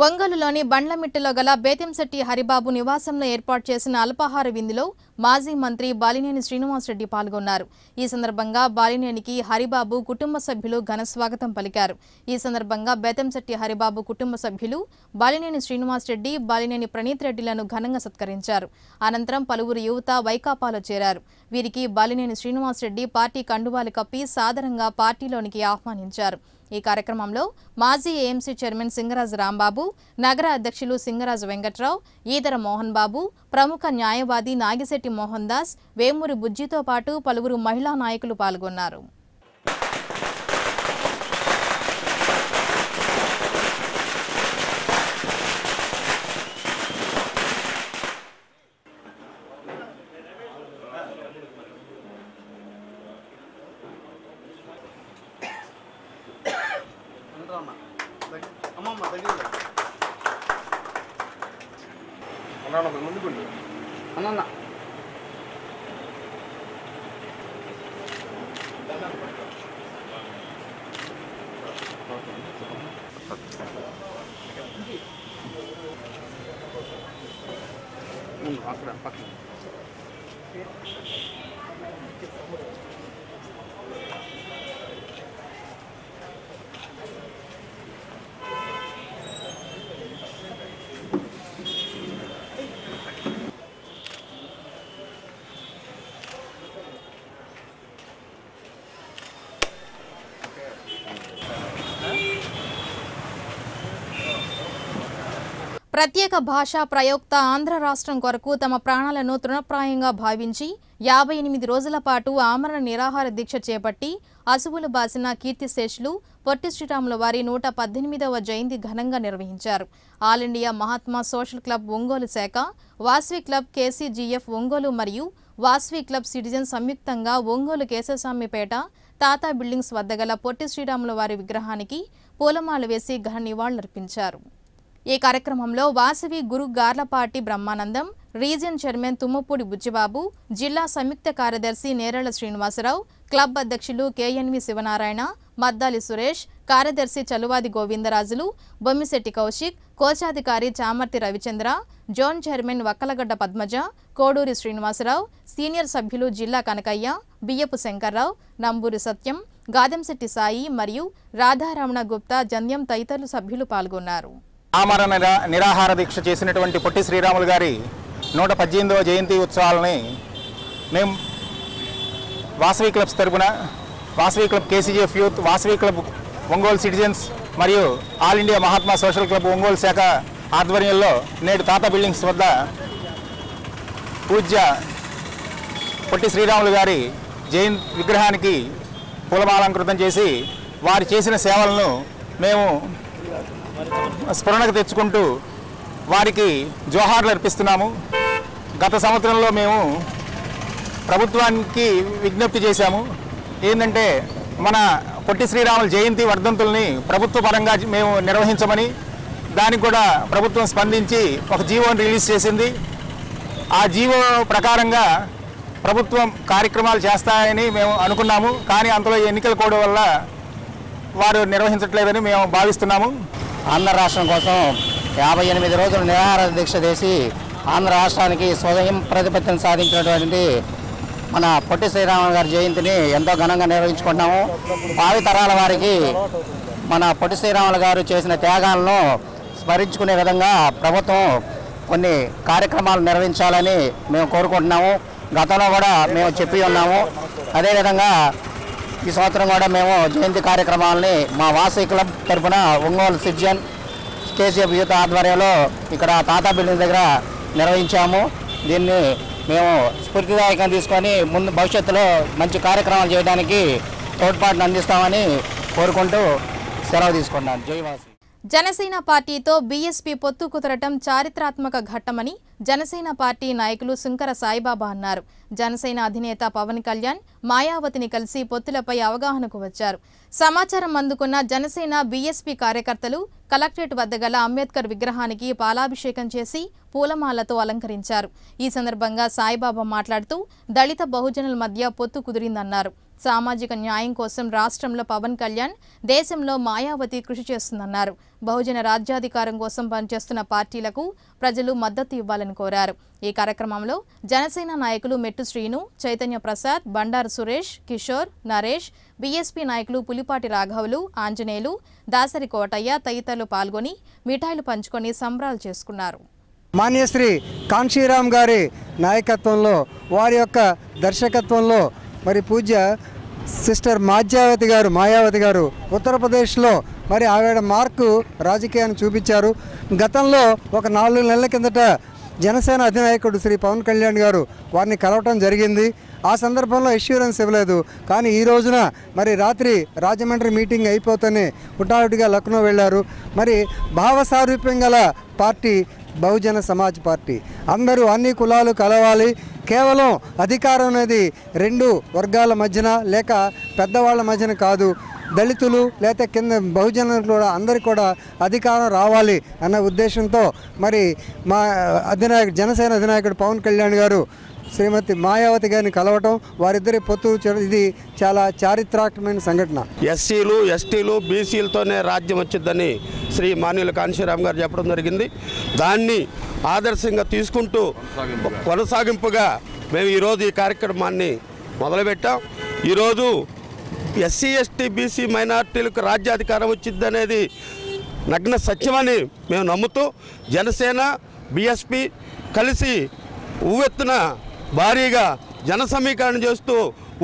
ఒంగోలులోని బండ్లమిట్టలో గల బేతంశెట్టి హరిబాబు నివాసంలో ఏర్పాటు చేసిన అల్పాహార విందులో మాజీ మంత్రి బాలినేని శ్రీనివాసరెడ్డి పాల్గొన్నారు. ఈ సందర్భంగా బాలినేనికి హరిబాబు కుటుంబ సభ్యులు ఘన స్వాగతం పలికారు. ఈ సందర్భంగా బేతంశెట్టి హరిబాబు కుటుంబ సభ్యులు బాలినేని శ్రీనివాసరెడ్డి, బాలినేని ప్రణీత్ రెడ్డిలను ఘనంగా సత్కరించారు. అనంతరం పలువురు యువత వైకాపాలో చేరారు. వీరికి బాలినేని శ్రీనివాసరెడ్డి పార్టీ కండువాలు కప్పి సాదరంగా పార్టీలోనికి ఆహ్వానించారు. ఈ కార్యక్రమంలో మాజీ ఏఎంసీ చైర్మన్ సింగరాజు రాంబాబు, నగర అధ్యక్షులు సింగరాజు వెంకట్రావు, ఈదర మోహన్ బాబు, ప్రముఖ న్యాయవాది నాగిశెట్టి మోహన్ దాస్, వేమూరి బుజ్జితో పాటు పలువురు మహిళా నాయకులు పాల్గొన్నారు. అన్న అక్కడ పక్కన ప్రత్యేక భాషా ప్రయోక్త ఆంధ్ర రాష్ట్రం కొరకు తమ ప్రాణాలను తృణప్రాయంగా భావించి 58 రోజుల పాటు ఆమరణ నిరాహార దీక్ష చేపట్టి అసువులు బాసిన కీర్తిశేషులు పొట్టి శ్రీరాముల వారి 118వ జయంతి ఘనంగా నిర్వహించారు. All India Mahatma social club Ongole శాఖ, వాస్వి క్లబ్ కేసీజీఎఫ్ ఒంగోలు మరియు వాస్వి క్లబ్ సిటిజన్ సంయుక్తంగా ఒంగోలు కేశవస్వామిపేట తాతా బిల్డింగ్స్ వద్ద గల పొట్టి శ్రీరాముల వారి విగ్రహానికి పూలమాల వేసి ఘన నివాళులర్పించారు. ఈ కార్యక్రమంలో వాసవి గురు గార్లపాటి బ్రహ్మానందం, రీజియన్ చైర్మన్ తుమ్మపూడి బుచ్చిబాబు, జిల్లా సంయుక్త కార్యదర్శి నేరళ్ల శ్రీనివాసరావు, క్లబ్ అధ్యక్షులు కేఎన్వి శివనారాయణ, మద్దాలి సురేష్, కార్యదర్శి చలువాది గోవిందరాజులు, బొమ్మిశెట్టి కౌశిక్, కోశాధికారి Chamarthi Ravichandra, zone chairman Vakkalagadda Padmaja, Koduri Srinivasarao, senior సభ్యులు జిల్లా కనకయ్య, బియ్యపు శంకర్రావు, నంబూరి సత్యం, గాదెంశెట్టి సాయి మరియు రాధారమణ గుప్తా, జంధ్యం తదితరులు సభ్యులు పాల్గొన్నారు. ఆమరణ నిరాహార దీక్ష చేసినటువంటి పొట్టి శ్రీరాములు గారి 118వ జయంతి ఉత్సవాలని మేము వాసవి క్లబ్స్ తరపున Vasavi club KCGF youth, Vasavi club Ongole citizens మరియు all India Mahatma social club Ongole శాఖ ఆధ్వర్యంలో నేడు తాతా బిల్డింగ్స్ వద్ద పూజ్య పొట్టి శ్రీరాములు గారి జయంతి విగ్రహానికి పూలమాలంకృతం చేసి వారు చేసిన సేవలను మేము స్మరణకు తెచ్చుకుంటూ వారికి జోహార్లు అర్పిస్తున్నాము. గత సంవత్సరంలో మేము ప్రభుత్వానికి విజ్ఞప్తి చేశాము. ఏంటంటే మన పొట్టి శ్రీరాముల జయంతి వర్ధంతుల్ని ప్రభుత్వ పరంగా మేము నిర్వహించమని. దానికి కూడా ప్రభుత్వం స్పందించి ఒక జీవోని రిలీజ్ చేసింది. ఆ జీవో ప్రకారంగా ప్రభుత్వం కార్యక్రమాలు చేస్తాయని మేము అనుకున్నాము. కానీ అంతలో ఎన్నికల కోడ్ వల్ల వారు నిర్వహించట్లేదని మేము భావిస్తున్నాము. ఆంధ్ర రాష్ట్రం కోసం 58 రోజులు నిరాహార దీక్ష చేసి ఆంధ్ర రాష్ట్రానికి స్వయం ప్రతిపత్తిని సాధించినటువంటి మన పొట్టి శ్రీరాములు గారి జయంతిని ఎంతో ఘనంగా నిర్వహించుకుంటున్నాము. భావి తరాల వారికి మన పొట్టి శ్రీరాములు గారు చేసిన త్యాగాలను స్మరించుకునే విధంగా ప్రభుత్వం కొన్ని కార్యక్రమాలు నిర్వహించాలని మేము కోరుకుంటున్నాము. గతంలో కూడా మేము చెప్పి ఉన్నాము. అదేవిధంగా ఈ సంవత్సరం కూడా మేము జయంతి కార్యక్రమాలని మా వాసవి క్లబ్ తరఫున ఒంగోలు సిటిజన్ కేసీఎఫ్ యూత్ ఆధ్వర్యంలో ఇక్కడ తాతా బిల్డింగ్ దగ్గర నిర్వహించాము. దీన్ని మేము స్ఫూర్తిదాయకంగా తీసుకొని ముందు భవిష్యత్తులో మంచి కార్యక్రమాలు చేయడానికి తోడ్పాటును అందిస్తామని కోరుకుంటూ సెలవు తీసుకున్నాను. జై వాసవి. జనసేన పార్టీతో బీఎస్పీ పొత్తు కుదరటం చారిత్రాత్మక ఘట్టమని జనసేన పార్టీ నాయకులు సుంకర సాయిబాబా అన్నారు. జనసేన అధినేత పవన్ కళ్యాణ్ మాయావతిని కలిసి పొత్తులపై అవగాహనకు వచ్చారు. సమాచారం అందుకున్న జనసేన బీఎస్పీ కార్యకర్తలు కలెక్టరేట్ వద్ద గల అంబేద్కర్ విగ్రహానికి పాలాభిషేకం చేసి పూలమాలతో అలంకరించారు. ఈ సందర్భంగా సాయిబాబా మాట్లాడుతూ దళిత బహుజనుల మధ్య పొత్తు కుదిరిందన్నారు. సామాజిక న్యాయం కోసం రాష్ట్రంలో పవన్ కళ్యాణ్, దేశంలో మాయావతి కృషి చేస్తుందన్నారు. బహుజన రాజ్యాధికారం కోసం పనిచేస్తున్న పార్టీలకు ప్రజలు మద్దతు ఇవ్వాలని కోరారు. ఈ కార్యక్రమంలో జనసేన నాయకులు మెట్టు శ్రీను, చైతన్య ప్రసాద్, బండారు సురేష్, కిషోర్, నరేష్, బీఎస్పీ నాయకులు పులిపాటి రాఘవులు, ఆంజనేయులు, దాసరి కోటయ్య తదితరులు పాల్గొని మిఠాయిలు పంచుకొని సంబరాలు చేసుకున్నారు. మాన్యశ్రీ కాంశీరామ్ గారి నాయకత్వంలో, వారి యొక్క దర్శకత్వంలో మరి పూజ్య సిస్టర్ మాయావతి గారు ఉత్తరప్రదేశ్లో మరి ఆవిడ మార్కు రాజకీయాన్ని చూపించారు. గతంలో ఒక 4 నెలల కిందట జనసేన అధినాయకుడు శ్రీ పవన్ కళ్యాణ్ గారు వారిని కలవటం జరిగింది. ఆ సందర్భంలో ఇష్యూరెన్స్ ఇవ్వలేదు. కానీ ఈ రోజున మరి రాత్రి రాజమండ్రి మీటింగ్ అయిపోతేనే హుటాహుటిగా లక్నో వెళ్ళారు. మరి భావసారూప్యం గల పార్టీ బహుజన సమాజ్ పార్టీ. అందరూ అన్ని కులాలు కలవాలి. కేవలం అధికారం అనేది 2 వర్గాల మధ్యన లేక పెద్దవాళ్ళ మధ్యన కాదు. దళితులు లేకపోతే కింద బహుజనులు కూడా అందరికీ కూడా అధికారం రావాలి అన్న ఉద్దేశంతో మరి మా జనసేన అధినాయకుడు పవన్ కళ్యాణ్ గారు శ్రీమతి మాయావతి గారిని కలవటం, వారిద్దరి పొత్తు, ఇది చాలా చారిత్రాత్మకమైన సంఘటన. ఎస్సీలు, ఎస్టీలు, బీసీలతోనే రాజ్యం వచ్చిందని శ్రీ మాన్యుల కాంశీరామ్ గారు చెప్పడం జరిగింది. దాన్ని ఆదర్శంగా తీసుకుంటూ కొనసాగింపుగా మేము ఈరోజు ఈ కార్యక్రమాన్ని మొదలుపెట్టాం. ఈరోజు ఎస్సీ, ఎస్టీ, బీసీ మైనార్టీలకు రాజ్యాధికారం వచ్చిందనేది నగ్న సత్యమని మేము నమ్ముతూ జనసేన, బీఎస్పీ కలిసి ఊవెత్తున భారీగా జన సమీకరణ చేస్తూ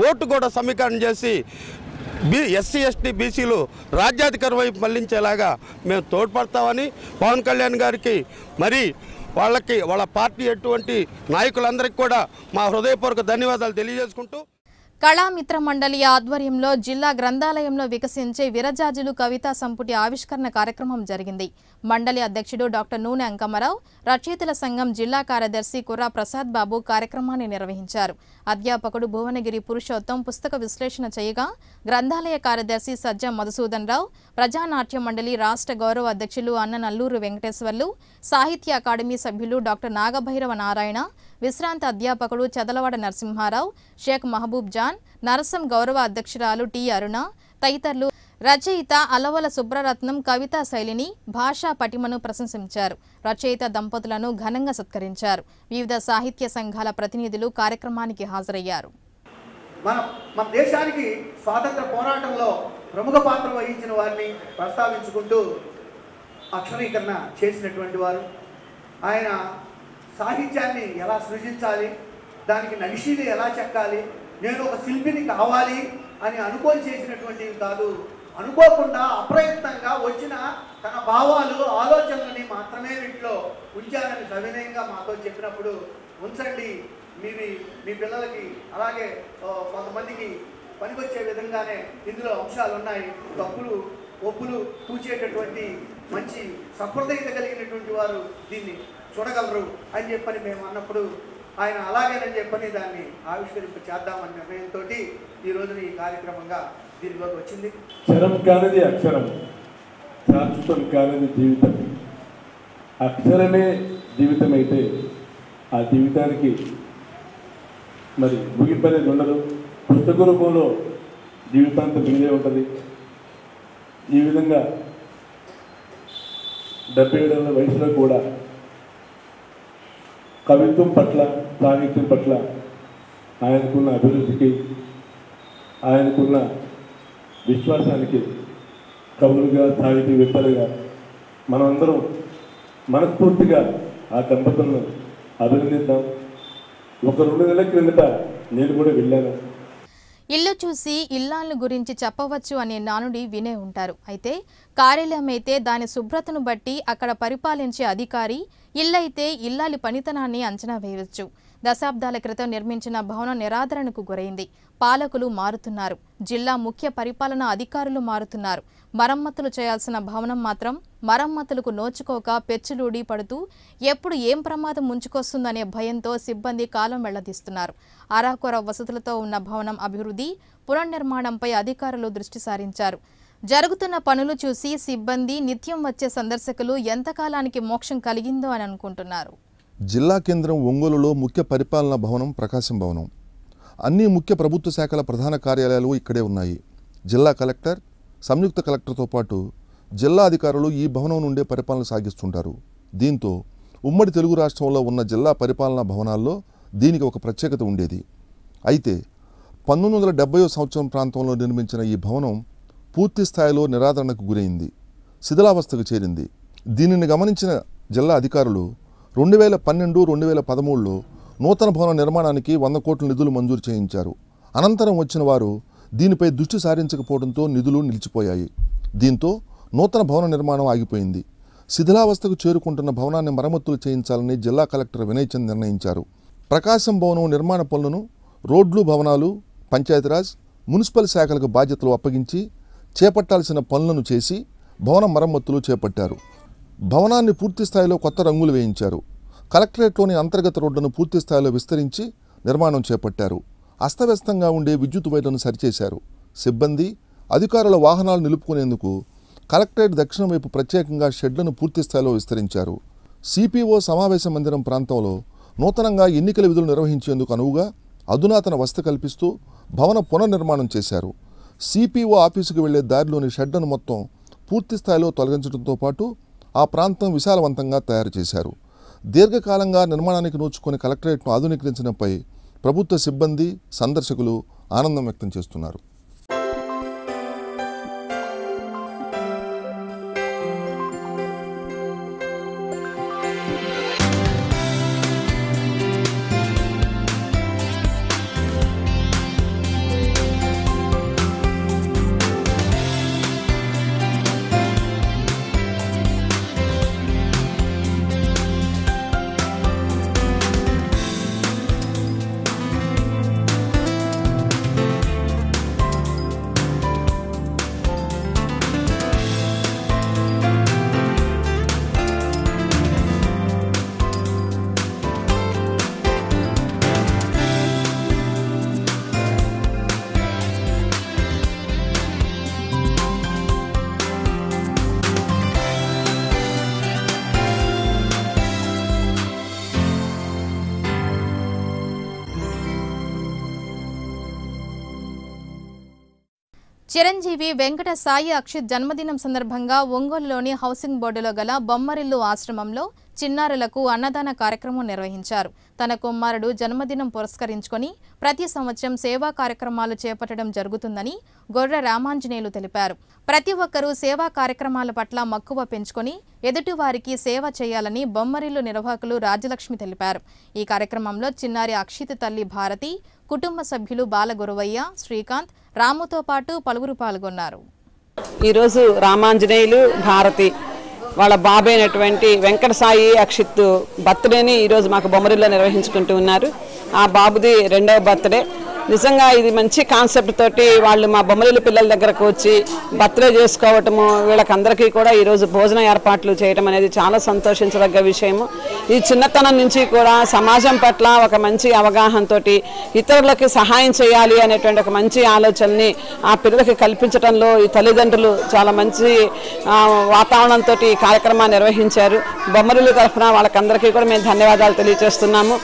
ఓటు కూడా సమీకరణ చేసి ఎస్సీ, ఎస్టీ, బీసీలు రాజ్యాధికారం వైపు మళ్లించేలాగా మేము తోడ్పడతామని పవన్ కళ్యాణ్ గారికి మరి వాళ్ళ పార్టీ ఎటువంటి నాయకులందరికీ కూడా మా హృదయపూర్వక ధన్యవాదాలు తెలియజేసుకుంటూ కళామిత్ర మండలి ఆధ్వర్యంలో జిల్లా గ్రంథాలయంలో వికసించే విరజాజులు కవితా సంపుటి ఆవిష్కరణ కార్యక్రమం జరిగింది. మండలి అధ్యక్షుడు డాక్టర్ నూనె అంకమరావు, రచయితల సంఘం జిల్లా కార్యదర్శి కుర్రా ప్రసాద్ బాబు కార్యక్రమాన్ని నిర్వహించారు. అధ్యాపకుడు భువనగిరి పురుషోత్తం పుస్తక విశ్లేషణ చేయగా, గ్రంథాలయ కార్యదర్శి సజ్జ మధుసూదన్ రావు, ప్రజానాట్య మండలి రాష్ట్ర గౌరవ అధ్యక్షులు అన్న నల్లూరు వెంకటేశ్వర్లు, సాహిత్య అకాడమీ సభ్యులు డాక్టర్ నాగభైరవ నారాయణ, విశ్రాంత అధ్యాపకుడు చదలవాడ నరసింహారావు, షేక్ మహబూబ్ జాన్, నరసం గౌరవ అధ్యక్షురాలు టి అరుణ తదితరులు రచయిత అలవల సుబ్రరత్నం కవితా శైలిని, భాషా పటిమను ప్రశంసించారు. రచయిత దంపతులను ఘనంగా సత్కరించారు. వివిధ సాహిత్య సంఘాల ప్రతినిధులు కార్యక్రమానికి హాజరయ్యారు. మన దేశానికి స్వాతంత్ర పోరాటంలో ప్రముఖ పాత్ర వహించిన వారిని ప్రస్తావించుకుంటూ అక్షరీకరణ చేసినటువంటి వారు. ఆయన సాహిత్యాన్ని ఎలా సృజించాలి, దానికి నగిషీలు ఎలా చెక్కాలి, నేను ఒక శిల్పిని కావాలి అని అనుకోని చేసినటువంటివి కాదు. అనుకోకుండా అప్రయత్నంగా వచ్చిన తన భావాలు, ఆలోచనలని మాత్రమే వీటిలో ఉంచారని సవినయంగా మాతో చెప్పినప్పుడు, ఉంచండి మీ పిల్లలకి, అలాగే కొంతమందికి పనికొచ్చే విధంగానే ఇందులో అంశాలు ఉన్నాయి, తప్పులు ఒప్పులు పూచేటటువంటి మంచి సహృదయత కలిగినటువంటి వారు దీన్ని చూడగలరు అని చెప్పని మేము అన్నప్పుడు ఆయన అలాగేనని చెప్పని దాన్ని ఆవిష్కరింప చేద్దామని నిర్ణయంతో ఈ రోజున ఈ కార్యక్రమంగా దీనిలోకి వచ్చింది. అక్షరం కానిది అక్షరం, శాశ్వతం కానిది జీవితం. అక్షరమే జీవితం అయితే ఆ జీవితానికి మరి ముగింపనేది ఉండదు. పుస్తక రూపంలో జీవితాంతం మిగిలే ఉంటుంది. ఈ విధంగా 77 ఏళ్ల వయసులో కూడా కవిత్వం పట్ల, సాహిత్యం పట్ల ఆయనకున్న అభివృద్ధికి, ఆయనకున్న విశ్వాసానికి కవులుగా సాహితీవేత్తలుగా మనమందరం మనస్ఫూర్తిగా ఆ దంపతులను అభినందిద్దాం. ఒక 2 నెలల క్రిందట నేను కూడా వెళ్ళాను. ఇల్లు చూసి ఇల్లాలను గురించి చెప్పవచ్చు అనే నానుడి వినే ఉంటారు. అయితే కార్యాలయం అయితే దాని శుభ్రతను బట్టి అక్కడ పరిపాలించే అధికారి, ఇల్లైతే ఇల్లాలి పనితనాన్ని అంచనా వేయవచ్చు. దశాబ్దాల క్రితం నిర్మించిన భవనం నిరాదరణకు గురైంది. పాలకులు మారుతున్నారు, జిల్లా ముఖ్య పరిపాలనా అధికారులు మారుతున్నారు. మరమ్మతులు చేయాల్సిన భవనం మాత్రం మరమ్మతులకు నోచుకోక పెచ్చులూడి పడుతూ ఎప్పుడు ఏం ప్రమాదం ముంచుకొస్తుందనే భయంతో సిబ్బంది కాలం వెళ్లదీస్తున్నారు. అరాకొర వసతులతో ఉన్న భవనం అభివృద్ధి, పునర్నిర్మాణంపై అధికారులు దృష్టి సారించారు. జరుగుతున్న పనులు చూసి సిబ్బంది, నిత్యం వచ్చే సందర్శకులు ఎంతకాలానికి మోక్షం కలిగిందో అని అనుకుంటున్నారు. జిల్లా కేంద్రం ఒంగోలులో ముఖ్య పరిపాలనా భవనం ప్రకాశం భవనం. అన్ని ముఖ్య ప్రభుత్వ శాఖల ప్రధాన కార్యాలయాలు ఇక్కడే ఉన్నాయి. జిల్లా కలెక్టర్, సంయుక్త కలెక్టర్తో పాటు జిల్లా అధికారులు ఈ భవనం నుండే పరిపాలన సాగిస్తుంటారు. దీంతో ఉమ్మడి తెలుగు రాష్ట్రంలో ఉన్న జిల్లా పరిపాలనా భవనాల్లో దీనికి ఒక ప్రత్యేకత ఉండేది. అయితే 1970వ సంవత్సరం ప్రాంతంలో నిర్మించిన ఈ భవనం పూర్తి స్థాయిలో నిరాదరణకు గురైంది, శిథిలావస్థకు చేరింది. దీనిని గమనించిన జిల్లా అధికారులు 2012-2013లో నూతన భవన నిర్మాణానికి 100 కోట్ల నిధులు మంజూరు చేయించారు. అనంతరం వచ్చిన వారు దీనిపై దృష్టి సారించకపోవడంతో నిధులు నిలిచిపోయాయి. దీంతో నూతన భవన నిర్మాణం ఆగిపోయింది. శిథిలావస్థకు చేరుకుంటున్న భవనాన్ని మరమ్మతులు చేయించాలని జిల్లా కలెక్టర్ వినయ్ చంద్ నిర్ణయించారు. ప్రకాశం భవనం నిర్మాణ పనులను రోడ్లు, భవనాలు, పంచాయతీరాజ్, మున్సిపల్ శాఖలకు బాధ్యతలు అప్పగించి చేపట్టాల్సిన పనులను చేసి భవన మరమ్మతులు చేపట్టారు. భవనాన్ని పూర్తి స్థాయిలో కొత్త రంగులు వేయించారు. కలెక్టరేట్లోని అంతర్గత రోడ్లను పూర్తి స్థాయిలో విస్తరించి నిర్మాణం చేపట్టారు. అస్తవ్యస్తంగా ఉండే విద్యుత్ వైర్లను సరిచేశారు. సిబ్బంది, అధికారుల వాహనాలు నిలుపుకునేందుకు కలెక్టరేట్ దక్షిణ వైపు ప్రత్యేకంగా షెడ్లను పూర్తి స్థాయిలో విస్తరించారు. సిపిఓ సమావేశ మందిరం ప్రాంతంలో నూతనంగా ఎన్నికల విధులు నిర్వహించేందుకు అనువుగా అధునాతన వసతి కల్పిస్తూ భవన పునర్నిర్మాణం చేశారు. సిపిఓ ఆఫీసుకు వెళ్లే దారిలోని షెడ్లను మొత్తం పూర్తి స్థాయిలో తొలగించడంతో పాటు ఆ ప్రాంతం విశాలవంతంగా తయారు చేశారు. దీర్ఘకాలంగా నిర్మాణానికి నోచుకొని కలెక్టరేట్ను ఆధునీకరించడంపై ప్రభుత్వ సిబ్బంది, సందర్శకులు ఆనందం వ్యక్తం చేస్తున్నారు. చిరంజీవి వెంకట సాయి అక్షిత్ జన్మదినం సందర్భంగా ఒంగోలులోని హౌసింగ్ బోర్డులో గల బొమ్మరిల్లు ఆశ్రమంలో చిన్నారులకు అన్నదాన కార్యక్రమం నిర్వహించారు. తన కుమారుడు జన్మదినం పురస్కరించుకొని ప్రతి సంవత్సరం సేవా కార్యక్రమాలు చేపట్టడం జరుగుతుందని గొర్రె రామాంజనేయులు తెలిపారు. ప్రతి ఒక్కరూ సేవా కార్యక్రమాల పట్ల మక్కువ పెంచుకొని ఎదుటివారికి సేవ చేయాలని బొమ్మరిల్లు నిర్వాహకులు రాజలక్ష్మి తెలిపారు. ఈ కార్యక్రమంలో చిన్నారి అక్షిత్ తల్లి భారతి, కుటుంబ సభ్యులు బాలగురువయ్య, శ్రీకాంత్, రాముతో పాటు పలువురు పాల్గొన్నారు. ఈరోజు రామాంజనేయులు, భారతి వాళ్ళ బాబైనటువంటి వెంకట సాయి అక్షిత్ బర్త్డేని ఈరోజు మాకు బొమ్మరిల్లో నిర్వహించుకుంటూ ఉన్నారు. ఆ బాబుది 2వ బర్త్డే. నిజంగా ఇది మంచి కాన్సెప్ట్ తోటి వాళ్ళు మా బొమ్మరిల్లు పిల్లల దగ్గరకు వచ్చి బర్త్డే చేసుకోవటము, వీళ్ళకందరికీ కూడా ఈరోజు భోజన ఏర్పాట్లు చేయడం అనేది చాలా సంతోషించదగ్గ విషయము. ఈ చిన్నతనం నుంచి కూడా సమాజం పట్ల ఒక మంచి అవగాహనతో ఇతరులకి సహాయం చేయాలి అనేటువంటి ఒక మంచి ఆలోచనని ఆ పిల్లలకి కల్పించడంలో ఈ తల్లిదండ్రులు చాలా మంచి వాతావరణంతో ఈ కార్యక్రమాన్ని నిర్వహించారు. బొమ్మరిల్లు తరఫున వాళ్ళకందరికీ కూడా మేము ధన్యవాదాలు తెలియజేస్తున్నాము.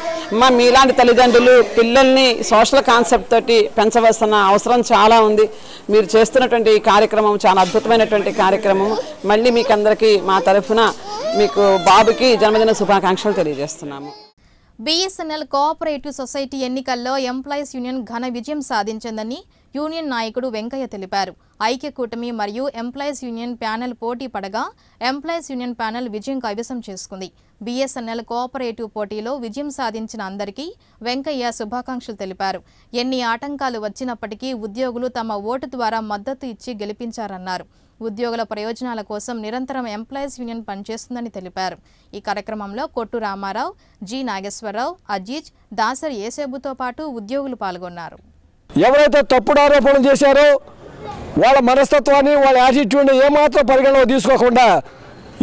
మీలాంటి తల్లిదండ్రులు పిల్లల్ని సోషల్ కాన్సెప్ట్ తోటి పెంచవలసిన అవసరం చాలా ఉంది. మీరు చేస్తున్నటువంటి ఈ కార్యక్రమం చాలా అద్భుతమైనటువంటి కార్యక్రమం. మళ్ళీ మీకు అందరికీ మా తరఫున మీకు బాబుకి జన్మదిన శుభాకాంక్షలు తెలియజేస్తున్నాము. బీఎస్ఎన్ఎల్ కోఆపరేటివ్ సొసైటీ ఎన్నికల్లో ఎంప్లాయీస్ యూనియన్ ఘన విజయం సాధించిందని యూనియన్ నాయకుడు వెంకయ్య తెలిపారు. ఐక్య కూటమి మరియు ఎంప్లాయీస్ యూనియన్ ప్యానెల్ పోటీ పడగా ఎంప్లాయీస్ యూనియన్ ప్యానెల్ విజయం కైవసం చేసుకుంది. బీఎస్ఎన్ఎల్ కోఆపరేటివ్ పోటీలో విజయం సాధించిన అందరికీ వెంకయ్య శుభాకాంక్షలు తెలిపారు. ఎన్ని ఆటంకాలు వచ్చినప్పటికీ ఉద్యోగులు తమ ఓటు ద్వారా మద్దతు ఇచ్చి గెలిపించారన్నారు. ఉద్యోగుల ప్రయోజనాల కోసం నిరంతరం ఎంప్లాయీస్ యూనియన్ పనిచేస్తుందని తెలిపారు. ఈ కార్యక్రమంలో కొట్టు రామారావు, జి నాగేశ్వరరావు, అజీజ్, దాసరి ఏసేబుతో పాటు ఉద్యోగులు పాల్గొన్నారు. ఎవరైతే తప్పుడు ఆరోపణలు చేశారో వాళ్ళ మనస్తత్వాన్ని, వాళ్ళ యాటిట్యూడ్ని ఏమాత్రం పరిగణలో తీసుకోకుండా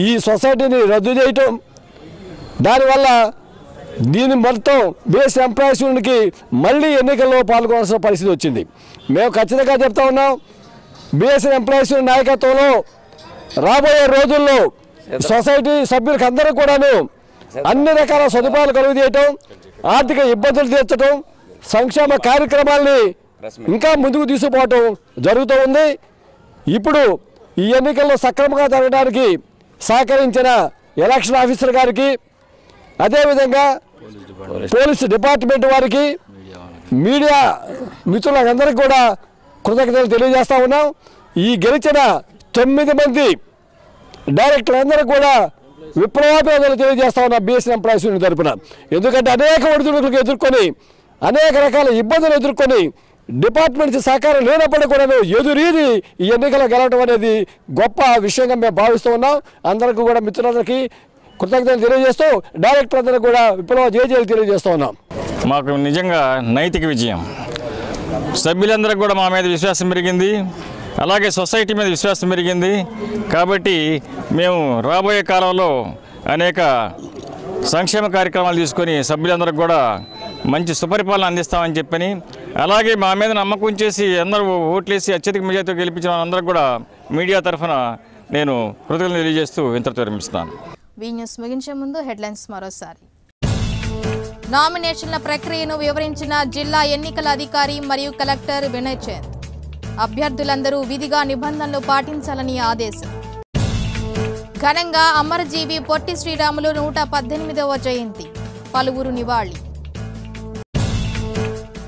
ఈ సొసైటీని రద్దు చేయటం, దానివల్ల దీని మొత్తం బేస్ ఎంప్లాయీస్ యూనియన్కి మళ్ళీ ఎన్నికల్లో పాల్గొనాల్సిన పరిస్థితి వచ్చింది. మేము ఖచ్చితంగా చెప్తా ఉన్నాం, బీఎస్ఎన్ ఎంప్లాయీస్ యూనియన్ నాయకత్వంలో రాబోయే రోజుల్లో సొసైటీ సభ్యులకు అందరూ కూడాను అన్ని రకాల సదుపాయాలు కలుగజేయటం, ఆర్థిక ఇబ్బందులు తీర్చడం, సంక్షేమ కార్యక్రమాల్ని ఇంకా ముందుకు తీసుకుపోవటం జరుగుతూ ఉంది. ఇప్పుడు ఈ ఎన్నికల్లో సక్రమంగా జరగడానికి సహకరించిన ఎలక్షన్ ఆఫీసర్ గారికి, అదేవిధంగా పోలీస్ డిపార్ట్మెంట్ వారికి, మీడియా మిత్రులందరికీ కూడా కృతజ్ఞతలు తెలియజేస్తూ ఉన్నాం. ఈ గెలిచిన 9 మంది డైరెక్టర్లందరూ కూడా విప్లవాభినందనలు తెలియజేస్తా ఉన్నాం బీఎస్ఎన్ ఎంప్లాయీస్ యూనియన్ తరఫున. ఎందుకంటే అనేక ఒడిదుడుకులకు ఎదుర్కొని, అనేక రకాల ఇబ్బందులు ఎదుర్కొని, డిపార్ట్మెంట్స్ సహకారం లేనప్పటికీ కూడా ఎదురీది ఈ ఎన్నికలు గెలవడం అనేది గొప్ప విషయంగా మేము భావిస్తూ ఉన్నాం. అందరికీ కూడా మిత్రులందరికీ కృతజ్ఞతలు తెలియజేస్తూ డైరెక్టర్లందరూ కూడా విప్లవ జయజయలు తెలియజేస్తూ ఉన్నాం. మాకు నిజంగా నైతిక విజయం. సభ్యులందరికీ కూడా మా మీద విశ్వాసం పెరిగింది, అలాగే సొసైటీ మీద విశ్వాసం పెరిగింది. కాబట్టి మేము రాబోయే కాలంలో అనేక సంక్షేమ కార్యక్రమాలు తీసుకొని సభ్యులందరికీ కూడా మంచి సుపరిపాలన అందిస్తామని చెప్పని, అలాగే మా మీద నమ్మకం చేసి అందరూ ఓట్లేసి అత్యధిక మెజార్టీతో గెలిపించిన అందరికీ కూడా మీడియా తరఫున నేను కృతజ్ఞతలు తెలియజేస్తూ ఇంతటితో విరమిస్తున్నాను. వి న్యూస్ ముగించే ముందు హెడ్లైన్స్ మరోసారి. నామినేషన్ల ప్రక్రియను వివరించిన జిల్లా ఎన్నికల అధికారి మరియు కలెక్టర్ వినయ్ చంద్. అభ్యర్థులందరూ విధిగా నిబంధనలు పాటించాలని ఆదేశం. ఘనంగా అమరజీవి పొట్టి శ్రీరాములు 118వ జయంతి, పలువురు నివాళి.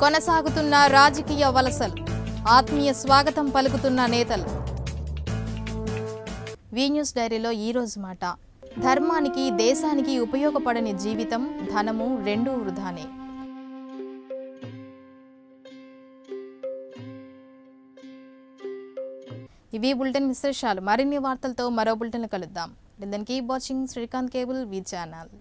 కొనసాగుతున్న రాజకీయ వలసలు, ఆత్మీయ స్వాగతం పలుకుతున్న నేతలు. వి న్యూస్ డైరీలో ఈరోజు మాట: ధర్మానికి, దేశానికి ఉపయోగపడని జీవితం, ధనము రెండూ వృధానే. ఇవి బులెటిన్ విశేషాలు. మరిన్ని వార్తలతో మరో బులెటిన్లు కలుద్దాం. కీప్ వాచింగ్ శ్రీకాంత్ కేబుల్ వి ఛానల్.